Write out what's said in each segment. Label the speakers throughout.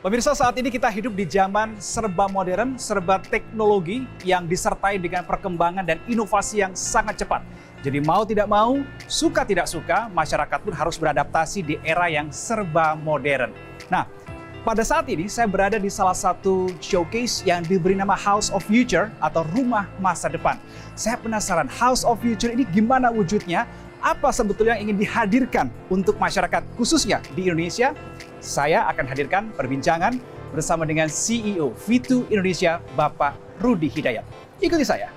Speaker 1: Pemirsa, saat ini kita hidup di zaman serba modern, serba teknologi yang disertai dengan perkembangan dan inovasi yang sangat cepat. Jadi mau tidak mau, suka tidak suka, masyarakat pun harus beradaptasi di era yang serba modern. Nah, pada saat ini saya berada di salah satu showcase yang diberi nama House of Future atau Rumah Masa Depan. Saya penasaran House of Future ini gimana wujudnya? Apa sebetulnya yang ingin dihadirkan untuk masyarakat khususnya di Indonesia? Saya akan hadirkan perbincangan bersama dengan CEO V2 Indonesia, Bapak Rudi Hidayat. Ikuti saya.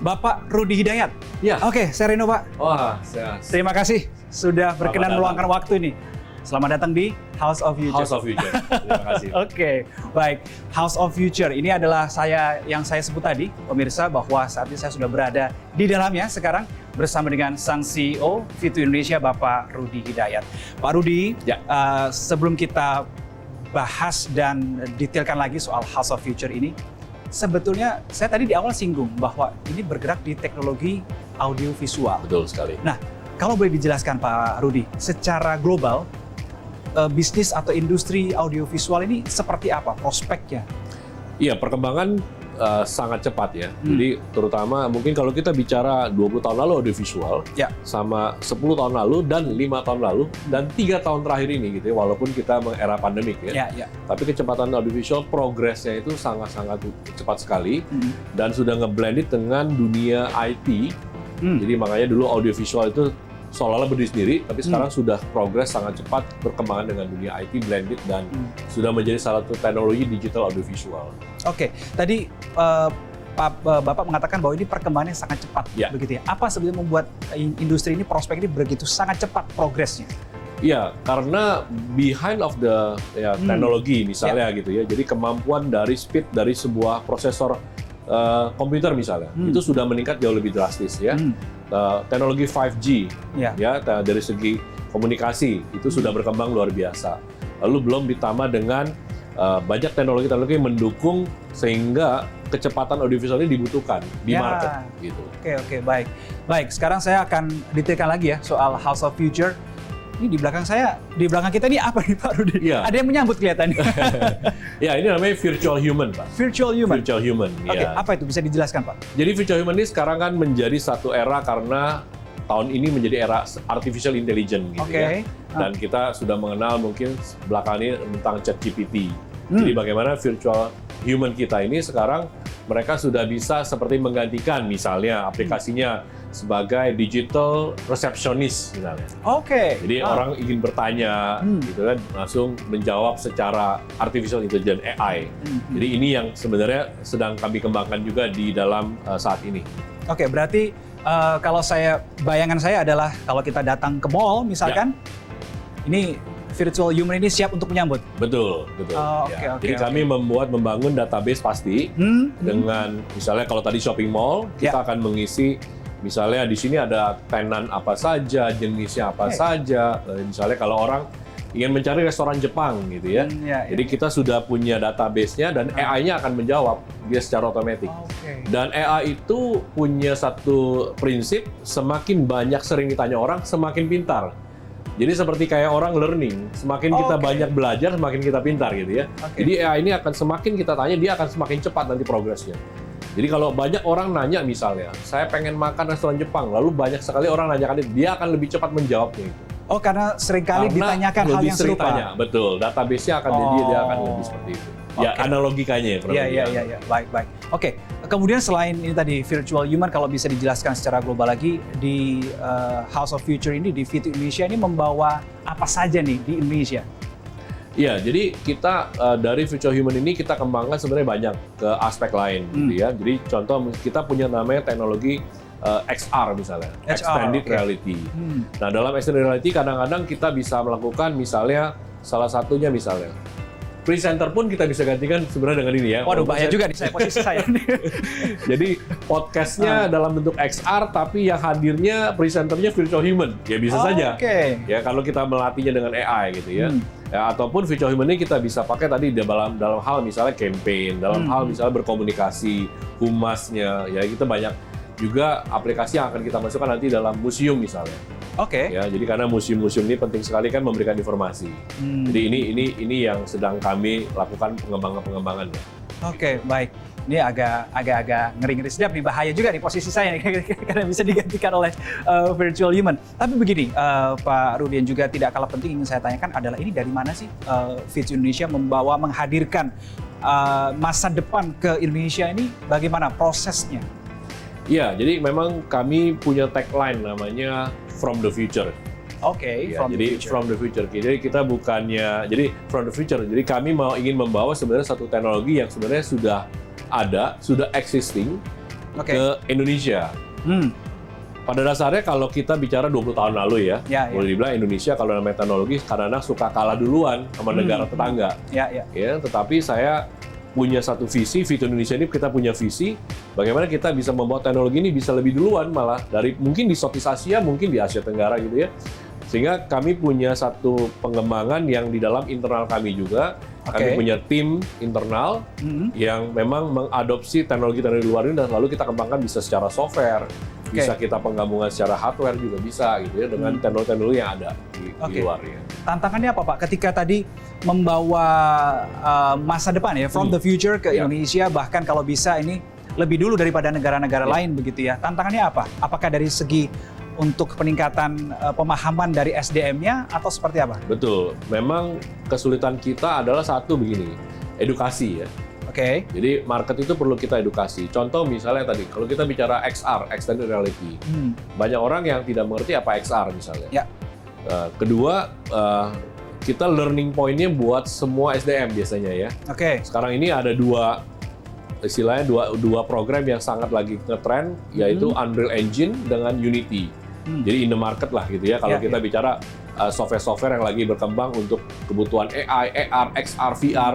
Speaker 1: Bapak Rudi Hidayat.
Speaker 2: Ya.
Speaker 1: Oke, saya Reno, Pak.
Speaker 2: Wah, sehat.
Speaker 1: Terima kasih sudah berkenan meluangkan waktu ini. Selamat datang di House of Future.
Speaker 2: House of Future. Terima kasih.
Speaker 1: Oke, baik. House of Future ini adalah yang saya sebut tadi, pemirsa, bahwa saat ini saya sudah berada di dalamnya sekarang bersama dengan sang CEO V2 Indonesia, Bapak Rudi Hidayat. Pak Rudi,
Speaker 2: Ya.
Speaker 1: Sebelum kita bahas dan detailkan lagi soal House of Future ini, sebetulnya saya tadi di awal singgung bahwa ini bergerak di teknologi audiovisual.
Speaker 2: Betul sekali.
Speaker 1: Nah, kalau boleh dijelaskan Pak Rudi, secara global, bisnis atau industri audiovisual ini seperti apa prospeknya?
Speaker 2: Iya, perkembangan sangat cepat ya. Jadi terutama mungkin kalau kita bicara 20 tahun lalu audiovisual,
Speaker 1: Ya.
Speaker 2: sama 10 tahun lalu dan 5 tahun lalu dan 3 tahun terakhir ini gitu ya, walaupun kita era pandemik ya.
Speaker 1: Ya.
Speaker 2: Tapi kecepatan audiovisual progresnya itu sangat-sangat cepat sekali dan sudah ngeblended dengan dunia IT. Jadi makanya dulu audiovisual itu seolah-olah berdiri sendiri, tapi sekarang sudah progres sangat cepat perkembangan dengan dunia IT blended dan sudah menjadi salah satu teknologi digital audiovisual.
Speaker 1: Oke, tadi Bapak mengatakan bahwa ini perkembangannya sangat cepat,
Speaker 2: Ya.
Speaker 1: begitu ya. Apa sebenarnya membuat industri ini prospek ini begitu sangat cepat progresnya?
Speaker 2: Iya, karena behind of the teknologi misalnya gitu ya, jadi kemampuan dari speed dari sebuah prosesor komputer misalnya, itu sudah meningkat jauh lebih drastis ya. Teknologi 5G ya dari segi komunikasi itu sudah berkembang luar biasa. Lalu belum ditambah dengan banyak teknologi-teknologi yang mendukung sehingga kecepatan audiovisual ini dibutuhkan di market gitu.
Speaker 1: Oke, baik. Baik, sekarang saya akan detailkan lagi ya soal House of Future. Ini di belakang kita ini apa nih Pak Rudi?
Speaker 2: Iya.
Speaker 1: Ada yang menyambut kelihatannya.
Speaker 2: Ya, ini namanya virtual human, Pak.
Speaker 1: Virtual human.
Speaker 2: Virtual human.
Speaker 1: Oke,
Speaker 2: Ya.
Speaker 1: apa itu bisa dijelaskan Pak?
Speaker 2: Jadi virtual human ini sekarang kan menjadi satu era karena tahun ini menjadi era artificial intelligence gitu ya. Dan kita sudah mengenal mungkin belakangan ini tentang ChatGPT. Jadi bagaimana virtual human kita ini sekarang mereka sudah bisa seperti menggantikan misalnya aplikasinya sebagai digital receptionist misalnya.
Speaker 1: Oke.
Speaker 2: Jadi orang ingin bertanya gitu kan langsung menjawab secara artificial intelligence AI. Jadi ini yang sebenarnya sedang kami kembangkan juga di dalam saat ini.
Speaker 1: Oke, berarti kalau bayangan saya adalah kalau kita datang ke mall misalkan, ini virtual human ini siap untuk menyambut.
Speaker 2: Betul. Jadi kami membangun database pasti dengan misalnya kalau tadi shopping mall kita akan mengisi misalnya di sini ada tenan apa saja, jenisnya apa saja. Misalnya kalau orang ingin mencari restoran Jepang gitu ya. Jadi kita sudah punya database-nya dan AI-nya akan menjawab dia secara otomatis. Dan AI itu punya satu prinsip, semakin banyak sering ditanya orang, semakin pintar. Jadi seperti kayak orang learning, semakin kita banyak belajar, semakin kita pintar gitu ya. Jadi AI ini akan semakin kita tanya, dia akan semakin cepat nanti progresnya. Jadi kalau banyak orang nanya misalnya, saya pengen makan restoran Jepang, lalu banyak sekali orang nanyakan dia akan lebih cepat menjawabnya itu.
Speaker 1: Oh, karena seringkali ditanyakan hal yang serupa.
Speaker 2: Betul, database-nya akan dia akan lebih seperti itu. Ya, analogikanya ya.
Speaker 1: Iya. Baik. Oke, kemudian selain ini tadi virtual human, kalau bisa dijelaskan secara global lagi di House of Future ini, di V2 Indonesia ini membawa apa saja nih di Indonesia?
Speaker 2: Iya, jadi kita dari virtual human ini kita kembangkan sebenarnya banyak ke aspek lain, gitu ya. Jadi contoh kita punya namanya teknologi XR misalnya, extended reality. Nah dalam extended reality kadang-kadang kita bisa melakukan misalnya salah satunya misalnya presenter pun kita bisa gantikan sebenarnya dengan ini ya.
Speaker 1: Waduh, bahaya juga nih posisi saya.
Speaker 2: Jadi podcastnya dalam bentuk XR tapi yang hadirnya presenternya virtual human, ya bisa saja. Ya kalau kita melatihnya dengan AI gitu ya. Ya, ataupun virtual human ini kita bisa pakai tadi dalam hal misalnya campaign, dalam hal misalnya berkomunikasi, humasnya, ya kita banyak juga aplikasi yang akan kita masukkan nanti dalam museum misalnya.
Speaker 1: Oke.
Speaker 2: Ya, jadi karena museum-museum ini penting sekali kan memberikan informasi. Jadi ini yang sedang kami lakukan pengembangannya.
Speaker 1: Oke, baik. Ini agak ngeri-ngeri sedap nih, bahaya juga nih posisi saya nih, karena bisa digantikan oleh virtual human. Tapi begini, Pak Rudi, yang juga tidak kalah penting ingin saya tanyakan adalah ini dari mana sih Fits Indonesia menghadirkan masa depan ke Indonesia ini, bagaimana prosesnya?
Speaker 2: Iya, jadi memang kami punya tagline namanya From the Future.
Speaker 1: Oke,
Speaker 2: Ya, from the future. Jadi kita bukannya, jadi from the future. Jadi kami ingin membawa sebenarnya satu teknologi yang sebenarnya sudah ada, sudah existing ke Indonesia. Pada dasarnya kalau kita bicara 20 tahun lalu ya, boleh dibilang Indonesia kalau namanya teknologi kadang-kadang suka kalah duluan sama negara tetangga. Ya, tetapi saya punya satu visi, Fit Indonesia ini kita punya visi bagaimana kita bisa membawa teknologi ini bisa lebih duluan malah dari mungkin di Southeast Asia, mungkin di Asia Tenggara gitu ya. Sehingga kami punya satu pengembangan yang di dalam internal kami juga. Kami punya tim internal yang memang mengadopsi teknologi-teknologi luar ini dan lalu kita kembangkan bisa secara software, bisa kita penggabungan secara hardware juga bisa gitu ya dengan teknologi-teknologi yang ada di luar ya.
Speaker 1: Tantangannya apa Pak ketika tadi membawa masa depan ya, from the future ke Indonesia, bahkan kalau bisa ini lebih dulu daripada negara-negara lain begitu ya. Tantangannya apa? Apakah dari segi untuk peningkatan pemahaman dari SDM-nya atau seperti apa?
Speaker 2: Betul. Memang kesulitan kita adalah satu begini, edukasi ya. Jadi market itu perlu kita edukasi. Contoh misalnya tadi, kalau kita bicara XR, Extended Reality, banyak orang yang tidak mengerti apa XR misalnya. Kedua, kita learning point-nya buat semua SDM biasanya ya. Sekarang ini ada istilahnya dua program yang sangat lagi ngetrend, yaitu Unreal Engine dengan Unity. Jadi in the market lah gitu ya, kalau kita bicara software-software yang lagi berkembang untuk kebutuhan AI, AR, XR, VR.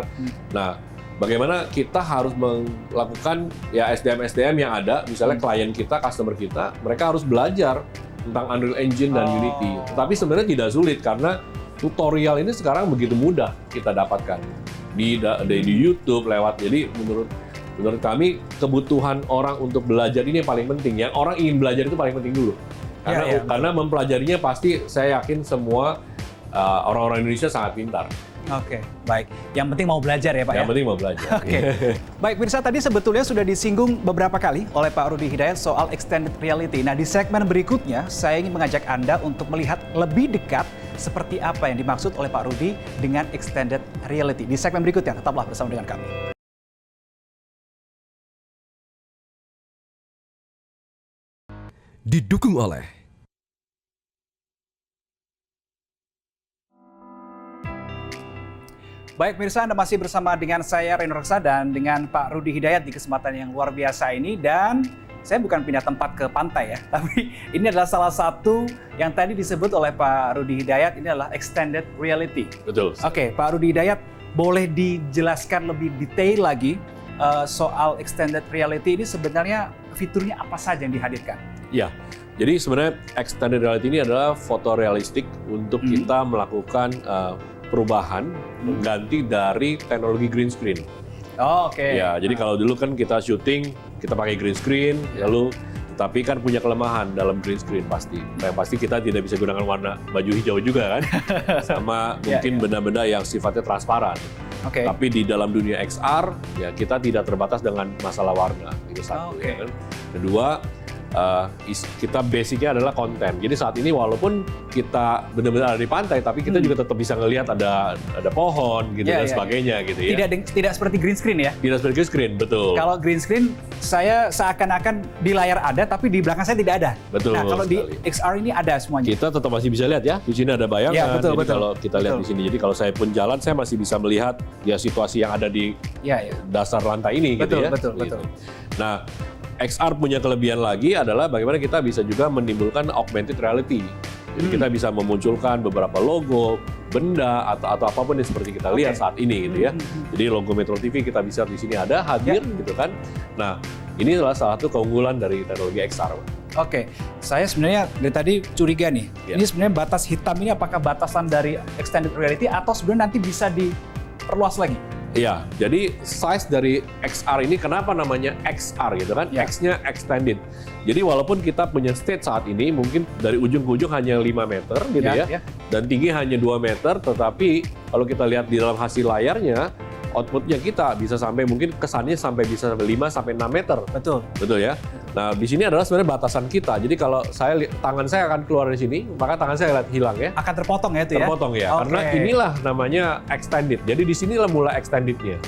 Speaker 2: Nah, bagaimana kita harus melakukan ya SDM-SDM yang ada, misalnya klien kita, customer kita, mereka harus belajar tentang Unreal Engine dan Unity. Tetapi sebenarnya tidak sulit karena tutorial ini sekarang begitu mudah kita dapatkan di YouTube lewat. Jadi menurut kami kebutuhan orang untuk belajar ini yang paling penting. Yang orang ingin belajar itu paling penting dulu. Karena mempelajarinya pasti saya yakin semua orang-orang Indonesia sangat pintar.
Speaker 1: Baik. Yang penting mau belajar ya Pak ya?
Speaker 2: Yang penting mau belajar.
Speaker 1: Baik pemirsa, tadi sebetulnya sudah disinggung beberapa kali oleh Pak Rudi Hidayat soal extended reality. Nah, di segmen berikutnya saya ingin mengajak Anda untuk melihat lebih dekat seperti apa yang dimaksud oleh Pak Rudi dengan extended reality. Di segmen berikutnya, tetaplah bersama dengan kami.
Speaker 3: Didukung oleh
Speaker 1: Baik pemirsa, Anda masih bersama dengan saya Reno Reksa dan dengan Pak Rudi Hidayat di kesempatan yang luar biasa ini. Dan saya bukan pindah tempat ke pantai ya, tapi ini adalah salah satu yang tadi disebut oleh Pak Rudi Hidayat, ini adalah extended reality.
Speaker 2: Betul.
Speaker 1: Pak Rudi Hidayat, boleh dijelaskan lebih detail lagi soal extended reality ini sebenarnya fiturnya apa saja yang dihadirkan?
Speaker 2: Ya, jadi sebenarnya extended reality ini adalah fotorealistik untuk kita melakukan perubahan mengganti dari teknologi green screen. Ya, jadi kalau dulu kan kita syuting kita pakai green screen, lalu tapi kan punya kelemahan dalam green screen pasti. Yang pasti kita tidak bisa gunakan warna baju hijau juga kan, sama mungkin benda-benda yang sifatnya transparan. Tapi di dalam dunia XR ya kita tidak terbatas dengan masalah warna, itu satu. Ya kan? Kedua, kita basicnya adalah konten. Jadi saat ini walaupun kita benar-benar ada di pantai, tapi kita juga tetap bisa ngelihat ada pohon gitu dan sebagainya gitu ya.
Speaker 1: Tidak seperti green screen ya?
Speaker 2: Tidak seperti green screen, betul.
Speaker 1: Kalau green screen saya seakan-akan di layar ada, tapi di belakang saya tidak ada.
Speaker 2: Betul.
Speaker 1: Nah kalau di XR ini ada semuanya.
Speaker 2: Kita tetap masih bisa lihat ya. Di sini ada bayangan.
Speaker 1: Ya, betul,
Speaker 2: jadi kalau kita lihat di sini, jadi kalau saya pun jalan, saya masih bisa melihat ya situasi yang ada di dasar lantai ini gitu ya.
Speaker 1: Betul.
Speaker 2: Nah, XR punya kelebihan lagi adalah bagaimana kita bisa juga menimbulkan augmented reality. Jadi kita bisa memunculkan beberapa logo, benda atau apapun yang seperti kita lihat saat ini gitu ya. Jadi logo Metro TV kita bisa di sini ada hadir gitu kan. Nah, ini adalah salah satu keunggulan dari teknologi XR.
Speaker 1: Saya sebenarnya dari tadi curiga nih. Ini sebenarnya batas hitam ini apakah batasan dari extended reality atau sebenarnya nanti bisa diperluas lagi?
Speaker 2: Iya, jadi size dari XR ini kenapa namanya XR gitu kan?
Speaker 1: Ya.
Speaker 2: X-nya extended. Jadi walaupun kita punya stage saat ini mungkin dari ujung ke ujung hanya 5 meter gitu ya. Dan tinggi hanya 2 meter, tetapi kalau kita lihat di dalam hasil layarnya, outputnya kita bisa sampai mungkin kesannya sampai bisa sampai 5 sampai 6 meter. Betul ya. Nah, di sini adalah sebenarnya batasan kita. Jadi kalau tangan saya akan keluar dari sini, maka tangan saya hilang ya.
Speaker 1: Akan terpotong ya itu ya?
Speaker 2: Terpotong ya. Karena inilah namanya extended. Jadi di sinilah mulai extendednya.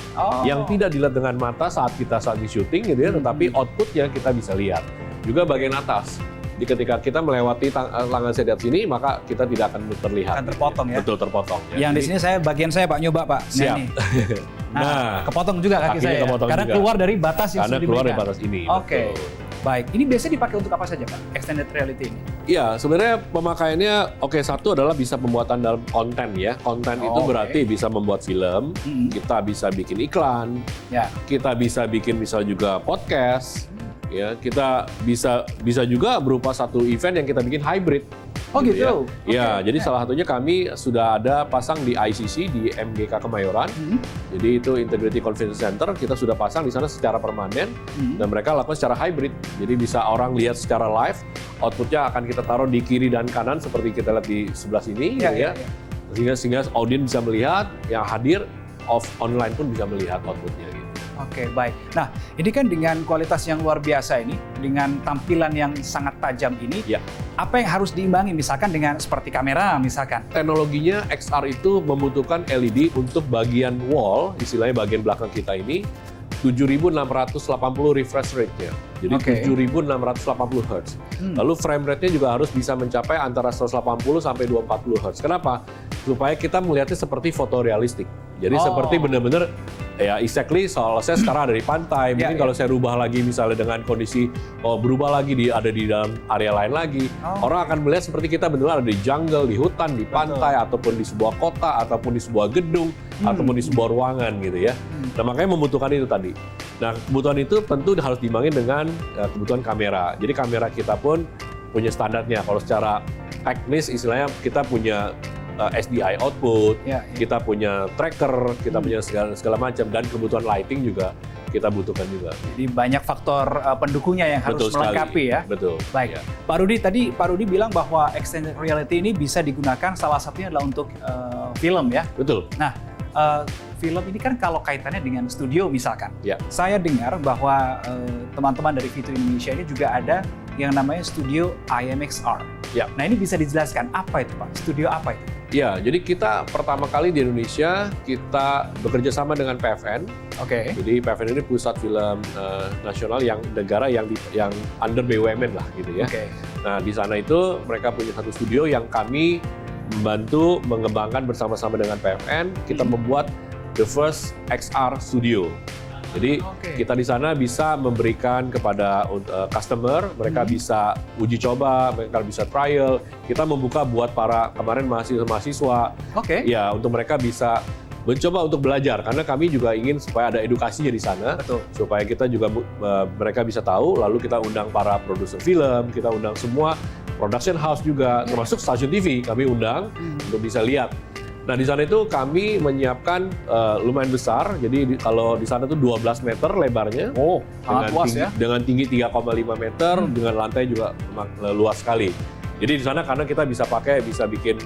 Speaker 2: Yang tidak dilihat dengan mata saat di syuting gitu ya, tetapi outputnya kita bisa lihat. Juga bagian atas. Jadi ketika kita melewati tangan saya di sini, maka kita tidak akan terlihat.
Speaker 1: Akan terpotong ya?
Speaker 2: Betul, terpotong.
Speaker 1: Yang di sini bagian saya Pak nyoba Pak.
Speaker 2: Siap.
Speaker 1: Nah, kepotong juga kaki saya. Karena juga. Keluar dari batas yang
Speaker 2: sudah diberikan. Karena keluar dari batas ini.
Speaker 1: Oke. Baik, ini biasanya dipakai untuk apa saja Pak, extended reality ini?
Speaker 2: Iya, sebenarnya pemakaiannya satu adalah bisa pembuatan dalam konten ya. Konten itu berarti bisa membuat film, kita bisa bikin iklan, kita bisa bikin misal juga podcast, ya kita bisa juga berupa satu event yang kita bikin hybrid.
Speaker 1: Oh gitu?
Speaker 2: Ya, jadi salah satunya kami sudah ada pasang di ICC di MGK Kemayoran. Jadi itu Integrity Convention Center, kita sudah pasang di sana secara permanen dan mereka lakukan secara hybrid. Jadi bisa orang lihat secara live, outputnya akan kita taruh di kiri dan kanan seperti kita lihat di sebelah sini, sehingga audiens bisa melihat, yang hadir online pun bisa melihat outputnya.
Speaker 1: Oke, baik. Nah, ini kan dengan kualitas yang luar biasa ini, dengan tampilan yang sangat tajam ini, apa yang harus diimbangi misalkan dengan seperti kamera misalkan?
Speaker 2: Teknologinya XR itu membutuhkan LED untuk bagian wall, istilahnya bagian belakang kita ini, 7.680 refresh rate-nya. Jadi 7.680 Hz. Lalu frame rate-nya juga harus bisa mencapai antara 180 sampai 240 Hz. Kenapa? Supaya kita melihatnya seperti fotorealistik. Jadi seperti benar-benar ya exactly soal saya sekarang ada di pantai, mungkin kalau saya rubah lagi misalnya dengan kondisi berubah lagi ada di dalam area lain lagi, orang akan melihat seperti kita benar-benar ada di jungle, di hutan, di pantai, ataupun di sebuah kota, ataupun di sebuah gedung, ataupun di sebuah ruangan gitu ya. Nah makanya membutuhkan itu tadi. Nah kebutuhan itu tentu harus diimbangi dengan kebutuhan kamera. Jadi kamera kita pun punya standarnya. Kalau secara teknis istilahnya kita punya SDI output, kita punya tracker, kita punya segala macam, dan kebutuhan lighting juga kita butuhkan juga.
Speaker 1: Jadi banyak faktor pendukungnya yang harus melengkapi ya.
Speaker 2: Betul.
Speaker 1: Baik. Pak Rudi, tadi Pak Rudi bilang bahwa extended reality ini bisa digunakan salah satunya adalah untuk film ya.
Speaker 2: Betul.
Speaker 1: Nah, film ini kan kalau kaitannya dengan studio misalkan. Saya dengar bahwa teman-teman dari Fitur Indonesia ini juga ada yang namanya studio IMXR. Nah ini bisa dijelaskan apa itu Pak? Studio apa itu?
Speaker 2: Ya, jadi kita pertama kali di Indonesia kita bekerja sama dengan PFN. Jadi PFN ini pusat film nasional yang negara yang under BUMN lah gitu ya. Nah di sana itu mereka punya satu studio yang kami membantu mengembangkan bersama-sama dengan PFN. Kita membuat the first XR studio. Jadi kita di sana bisa memberikan kepada customer, mereka bisa uji coba, mereka bisa trial. Kita membuka buat para kemarin mahasiswa, ya untuk mereka bisa mencoba untuk belajar. Karena kami juga ingin supaya ada edukasinya di sana, supaya kita juga mereka bisa tahu. Lalu kita undang para produser film, kita undang semua production house juga, termasuk stasiun TV kami undang untuk bisa lihat. Nah di sana itu kami menyiapkan lumayan besar, jadi kalau di sana itu 12 meter lebarnya, dengan tinggi 3,5 meter, dengan lantai juga luas sekali. Jadi di sana karena kita bisa bikin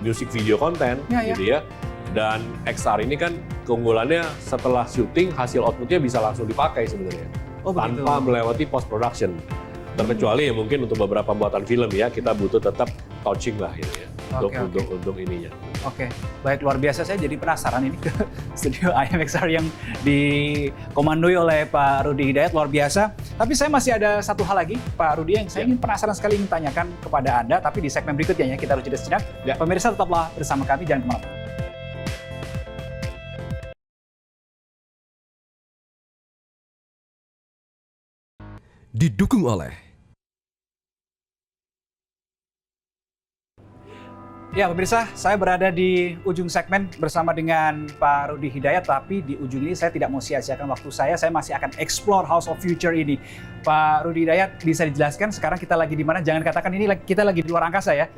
Speaker 2: music video konten, gitu ya. Dan XR ini kan keunggulannya setelah syuting hasil outputnya bisa langsung dipakai sebenarnya, tanpa melewati post production. Terkecuali ya mungkin untuk beberapa pembuatan film ya kita butuh tetap touching lah gitu ya. Untuk ininya.
Speaker 1: Baik, luar biasa. Saya jadi penasaran ini ke studio IMXR yang dikomandoi oleh Pak Rudi Hidayat, luar biasa. Tapi saya masih ada satu hal lagi, Pak Rudi, yang saya ingin penasaran sekali ingin tanyakan kepada Anda, tapi di segmen berikutnya ya, kita harus jeda sejenak. Pemirsa tetaplah bersama kami, jangan kemana-mana.
Speaker 3: Didukung oleh
Speaker 1: Ya pemirsa, saya berada di ujung segmen bersama dengan Pak Rudi Hidayat, tapi di ujung ini saya tidak mau sia-siakan waktu saya masih akan explore House of Future ini. Pak Rudi Hidayat, bisa dijelaskan sekarang kita lagi di mana? Jangan katakan ini kita lagi di luar angkasa ya.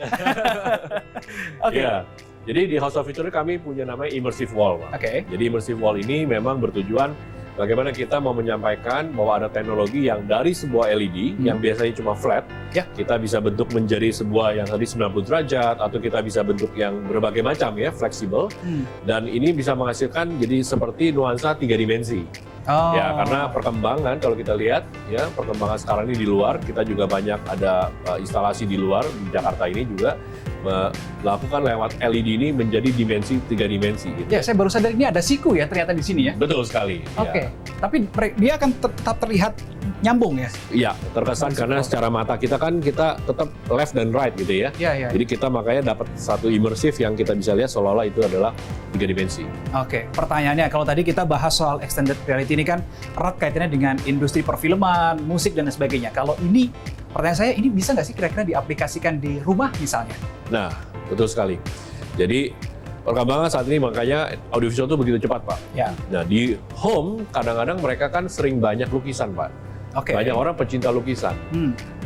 Speaker 2: Jadi di House of Future kami punya namanya Immersive Wall, Pak.
Speaker 1: Oke.
Speaker 2: Jadi Immersive Wall ini memang bertujuan bagaimana kita mau menyampaikan bahwa ada teknologi yang dari sebuah LED yang biasanya cuma flat,
Speaker 1: Ya.
Speaker 2: kita bisa bentuk menjadi sebuah yang tadi 90 derajat, atau kita bisa bentuk yang berbagai macam ya, fleksibel. Dan ini bisa menghasilkan jadi seperti nuansa 3 dimensi.
Speaker 1: Oh.
Speaker 2: Ya, karena perkembangan kalau kita lihat ya, perkembangan sekarang ini di luar, kita juga banyak ada instalasi di luar di Jakarta ini juga melakukan lewat LED ini menjadi dimensi 3 dimensi gitu.
Speaker 1: Ya, saya baru sadar ini ada siku ya ternyata di sini ya.
Speaker 2: Betul sekali.
Speaker 1: Oke.
Speaker 2: Ya.
Speaker 1: Tapi dia akan tetap terlihat nyambung ya.
Speaker 2: Iya, terkesan karena secara mata kita kan kita tetap left dan right gitu ya.
Speaker 1: Iya.
Speaker 2: Jadi kita makanya dapat satu imersif yang kita bisa lihat seolah-olah itu adalah 3 dimensi.
Speaker 1: Oke, pertanyaannya kalau tadi kita bahas soal extended reality ini kan erat kaitannya dengan industri perfilman, musik dan sebagainya. Kalau ini, pertanyaan saya, ini bisa nggak sih kira-kira diaplikasikan di rumah misalnya?
Speaker 2: Nah, betul sekali. Jadi perkembangan saat ini makanya audiovisual itu begitu cepat, Pak.
Speaker 1: Ya.
Speaker 2: Nah, di home kadang-kadang mereka kan sering banyak lukisan, Pak.
Speaker 1: Oke.
Speaker 2: Banyak orang pecinta lukisan.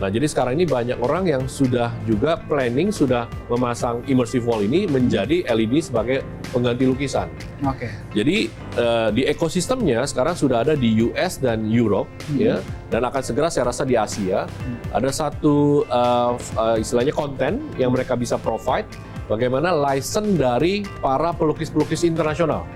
Speaker 2: Nah, jadi sekarang ini banyak orang yang sudah juga planning, sudah memasang immersive wall ini menjadi LED sebagai pengganti lukisan.
Speaker 1: Oke.
Speaker 2: Jadi di ekosistemnya sekarang sudah ada di US dan Europe, ya, dan akan segera saya rasa di Asia. Ada satu istilahnya konten yang mereka bisa provide, bagaimana license dari para pelukis-pelukis internasional,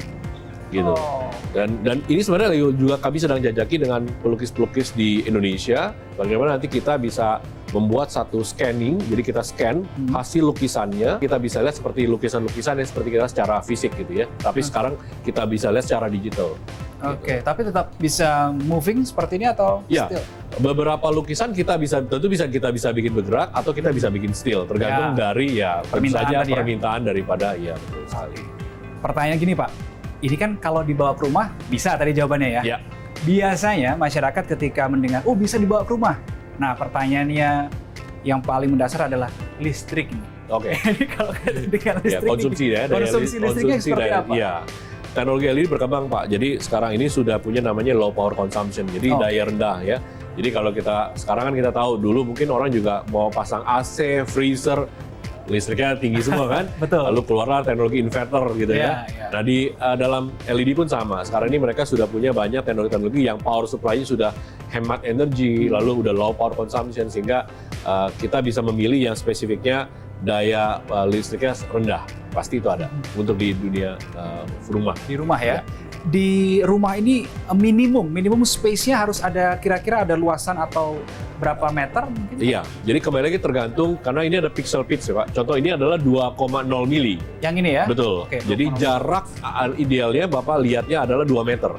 Speaker 2: gitu.
Speaker 1: Oh.
Speaker 2: Dan ini sebenarnya juga kami sedang jajaki dengan pelukis-pelukis di Indonesia, bagaimana nanti kita bisa membuat satu scanning, jadi kita scan hasil lukisannya, kita bisa lihat seperti lukisan-lukisan yang seperti kita secara fisik gitu ya, tapi sekarang kita bisa lihat secara digital.
Speaker 1: Oke, tapi tetap bisa moving seperti ini atau
Speaker 2: Ya,
Speaker 1: still?
Speaker 2: beberapa lukisan kita bisa kita bisa bikin bergerak atau kita bisa bikin still, tergantung dari ya tentu saja permintaan daripada ya, betul sekali.
Speaker 1: Pertanyaan gini Pak, ini kan kalau dibawa ke rumah bisa tadi jawabannya ya.
Speaker 2: Ya.
Speaker 1: Biasanya masyarakat ketika mendengar, oh bisa dibawa ke rumah. Nah pertanyaannya yang paling mendasar adalah listrik.
Speaker 2: Oke.
Speaker 1: Jadi kalau dengan listrik,
Speaker 2: konsumsi ya,
Speaker 1: konsumsi listriknya seperti apa?
Speaker 2: Iya. Teknologi LED berkembang, Pak. Jadi sekarang ini sudah punya namanya low power consumption. Jadi daya rendah ya. Jadi kalau kita sekarang kan kita tahu dulu mungkin orang juga mau pasang AC, freezer, listriknya tinggi semua kan.
Speaker 1: Betul.
Speaker 2: Lalu keluarlah teknologi inverter gitu ya. Nah di dalam LED pun sama. Sekarang ini mereka sudah punya banyak teknologi-teknologi yang power supply-nya sudah hemat energi, lalu udah low power consumption, sehingga kita bisa memilih yang spesifiknya daya listriknya rendah. Pasti itu ada untuk di dunia rumah.
Speaker 1: Di rumah ya. Di rumah ini minimum space-nya harus ada, kira-kira ada luasan atau berapa meter mungkin?
Speaker 2: Iya, jadi kembali lagi tergantung karena ini ada pixel pitch ya Pak. Contoh ini adalah 2,0 mili.
Speaker 1: Yang ini ya?
Speaker 2: Betul.
Speaker 1: Oke,
Speaker 2: jadi jarak idealnya Bapak lihatnya adalah 2 meter.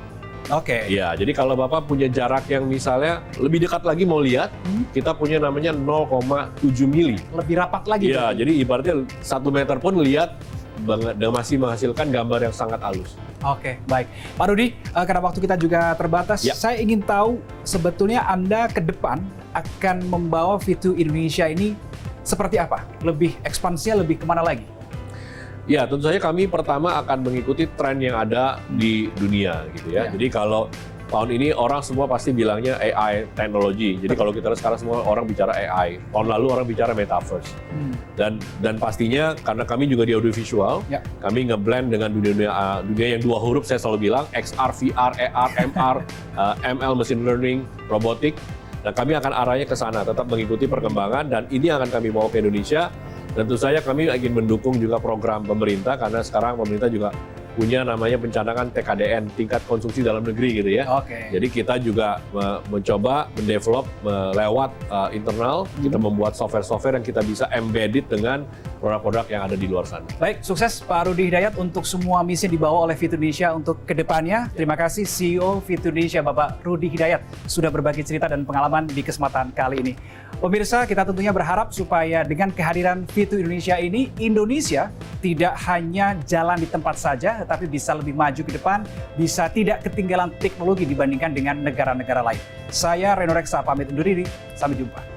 Speaker 1: Oke.
Speaker 2: Iya, jadi kalau Bapak punya jarak yang misalnya lebih dekat lagi mau lihat, kita punya namanya 0,7 mili.
Speaker 1: Lebih rapat lagi.
Speaker 2: Iya, jadi ibaratnya 1 meter pun lihat banget dan masih menghasilkan gambar yang sangat halus.
Speaker 1: Oke, baik. Pak Rudi, karena waktu kita juga terbatas, saya ingin tahu sebetulnya Anda ke depan akan membawa Fitu Indonesia ini seperti apa? Lebih ekspansinya lebih kemana lagi?
Speaker 2: Ya, tentu saja kami pertama akan mengikuti tren yang ada di dunia gitu ya. Jadi kalau tahun ini orang semua pasti bilangnya AI teknologi. Jadi kalau kita sekarang semua orang bicara AI. Tahun lalu orang bicara metaverse. Dan pastinya karena kami juga di audiovisual, kami ngeblend dengan dunia yang 2 huruf, saya selalu bilang XR, VR, AR, MR, ML, machine learning, robotik. Dan kami akan arahnya ke sana, tetap mengikuti perkembangan, dan ini akan kami bawa ke Indonesia. Tentu saja kami ingin mendukung juga program pemerintah, karena sekarang pemerintah juga punya namanya pencanangan TKDN, tingkat konsumsi dalam negeri gitu ya. Jadi kita juga mencoba mendevelop lewat internal, kita membuat software-software yang kita bisa embedded dengan produk-produk yang ada di luar sana.
Speaker 1: Baik, sukses Pak Rudi Hidayat untuk semua misi yang dibawa oleh Fitu Indonesia untuk kedepannya. Terima kasih CEO Fitu Indonesia Bapak Rudi Hidayat sudah berbagi cerita dan pengalaman di kesempatan kali ini. Pemirsa, kita tentunya berharap supaya dengan kehadiran Fitu Indonesia ini, Indonesia tidak hanya jalan di tempat saja, tetapi bisa lebih maju ke depan, bisa tidak ketinggalan teknologi dibandingkan dengan negara-negara lain. Saya Reno Reksa pamit undur diri, sampai jumpa.